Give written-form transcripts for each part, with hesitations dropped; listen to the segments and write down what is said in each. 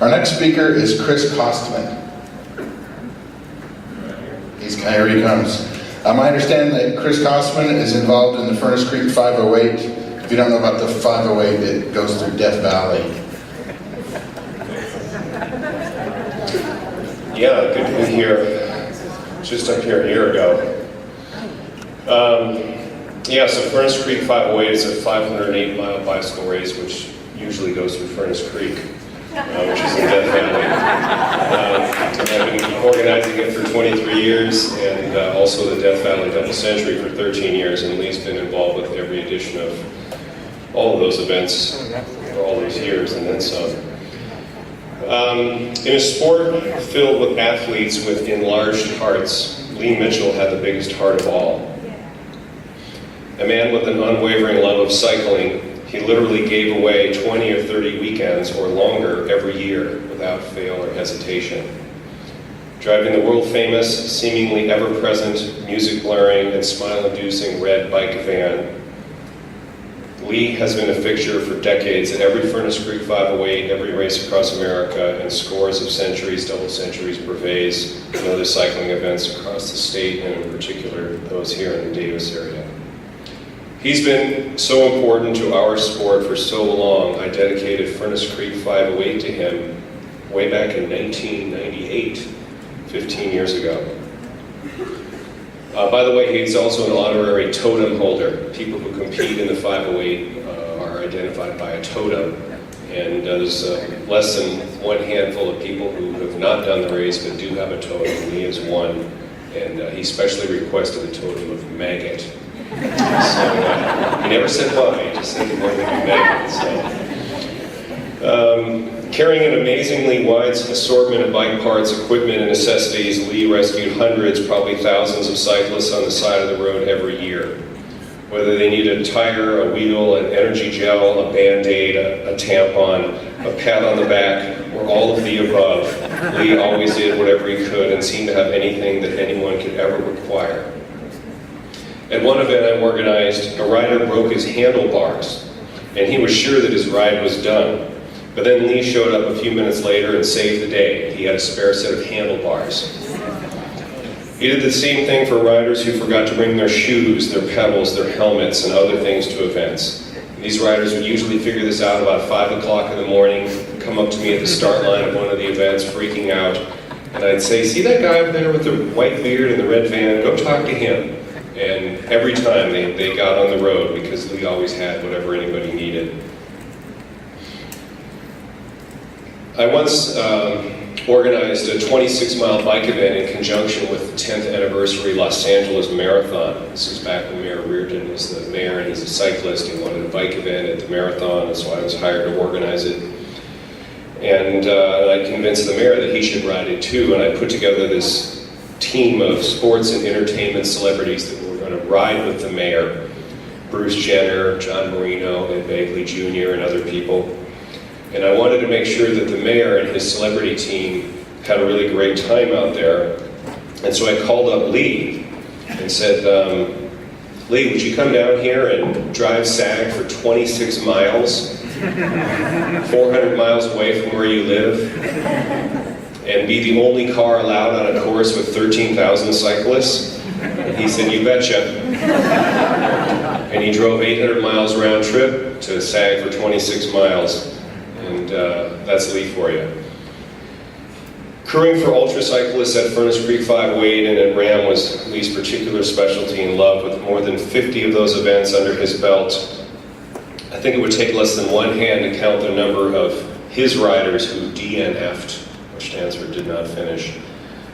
Our next speaker is Chris Kostman. Here he comes. I understand that Chris Kostman is involved in the Furnace Creek 508. If you don't know about the 508, it goes through Death Valley. Yeah, good to be here. Just up here a year ago. So Furnace Creek 508 is a 508-mile bicycle race, which usually goes through Furnace Creek, which is in Death Valley. I've been organizing it for 23 years, and also the Death Valley Double Century for 13 years, and Lee's been involved with every edition of all of those events for all those years, and then some. In a sport filled with athletes with enlarged hearts, Lee Mitchell had the biggest heart of all. A man with an unwavering love of cycling, he literally gave away 20 or 30 weekends or longer every year without fail or hesitation. Driving the world-famous, seemingly ever-present, music-blaring and smile-inducing red bike van, Lee has been a fixture for decades at every Furnace Creek 508, every race across America, and scores of centuries, double centuries, brevets, and other cycling events across the state, and in particular, those here in the Davis area. He's been so important to our sport for so long, I dedicated Furnace Creek 508 to him way back in 1998, 15 years ago. By the way, he's also an honorary totem holder. People who compete in the 508 are identified by a totem. And there's less than one handful of people who have not done the race but do have a totem. Lee is one. And he specially requested a totem of maggot. So he never said why, he just said he wanted to be maggot. Carrying an amazingly wide assortment of bike parts, equipment, and necessities, Lee rescued hundreds, probably thousands of cyclists on the side of the road every year. Whether they need a tire, a wheel, an energy gel, a Band-Aid, a tampon, a pat on the back, or all of the above, Lee always did whatever he could and seemed to have anything that anyone could ever require. At one event I organized, a rider broke his handlebars, and he was sure that his ride was done. But then Lee showed up a few minutes later and saved the day. He had a spare set of handlebars. He did the same thing for riders who forgot to bring their shoes, their pedals, their helmets, and other things to events. These riders would usually figure this out about 5 o'clock in the morning, come up to me at the start line of one of the events, freaking out, and I'd say, "See that guy over there with the white beard and the red van? Go talk to him." And every time they got on the road because Lee always had whatever anybody needed. I once organized a 26-mile bike event in conjunction with the 10th anniversary Los Angeles Marathon. This is back when Mayor Reardon was the mayor and he's a cyclist. He wanted a bike event at the marathon, and so I was hired to organize it. And I convinced the mayor that he should ride it too, and I put together this team of sports and entertainment celebrities that were going to ride with the mayor. Bruce Jenner, John Marino, Ed Begley Jr., and other people. And I wanted to make sure that the mayor and his celebrity team had a really great time out there. And so I called up Lee and said, Lee, would you come down here and drive SAG for 26 miles, 400 miles away from where you live, and be the only car allowed on a course with 13,000 cyclists? And he said, you betcha. And he drove 800 miles round trip to SAG for 26 miles. And that's Lee for you. Crewing for ultra cyclists at Furnace Creek 508 and at RAM was Lee's particular specialty and love, with more than 50 of those events under his belt. I think it would take less than one hand to count the number of his riders who DNF'd, which stands for did not finish.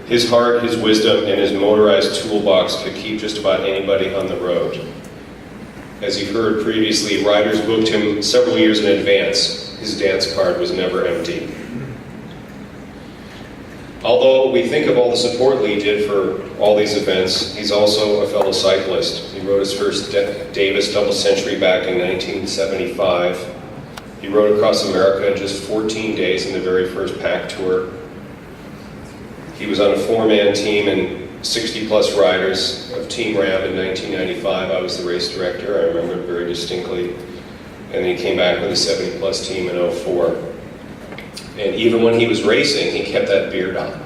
His heart, his wisdom, and his motorized toolbox could keep just about anybody on the road. As you've heard previously, riders booked him several years in advance. His dance card was never empty. Although we think of all the support Lee did for all these events, he's also a fellow cyclist. He rode his first Davis double century back in 1975. He rode across America in just 14 days in the very first pack tour. He was on a 4-man team and 60-plus riders of Team RAM in 1995. I was the race director, I remember it very distinctly. And he came back with a 70-plus team in 04. And even when he was racing, he kept that beard on.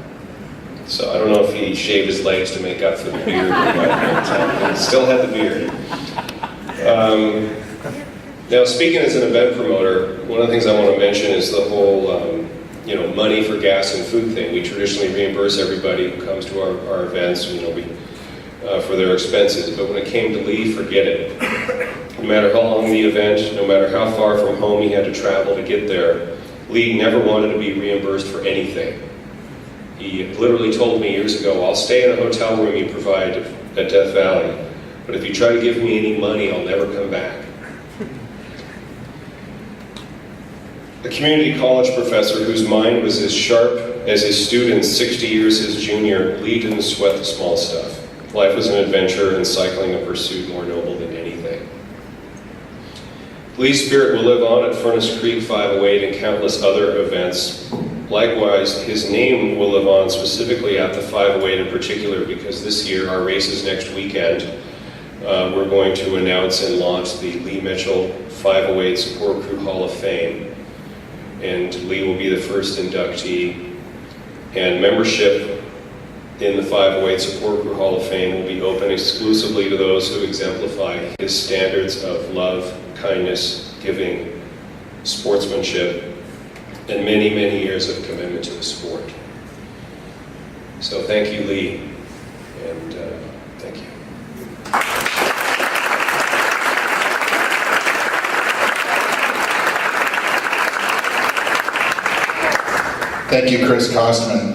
So I don't know if he shaved his legs to make up for the beard, but he still had the beard. Now, speaking as an event promoter, one of the things I want to mention is the whole money for gas and food thing. We traditionally reimburse everybody who comes to our events, for their expenses. But when it came to Lee, forget it. No matter how long the event, no matter how far from home he had to travel to get there, Lee never wanted to be reimbursed for anything. He literally told me years ago, I'll stay in a hotel room you provide at Death Valley, but if you try to give me any money, I'll never come back. A community college professor whose mind was as sharp as his students 60 years his junior, Lee didn't sweat the small stuff. Life was an adventure and cycling a pursuit more noble than anything. Lee's spirit will live on at Furnace Creek 508 and countless other events. Likewise, his name will live on specifically at the 508 in particular, because this year, our race is next weekend. We're going to announce and launch the Lee Mitchell 508 Support Crew Hall of Fame. And Lee will be the first inductee. And membership in the 508 Support Crew Hall of Fame will be open exclusively to those who exemplify his standards of love, kindness, giving, sportsmanship, and many, many years of commitment to the sport. So thank you, Lee, and thank you. Thank you, Chris Kostman.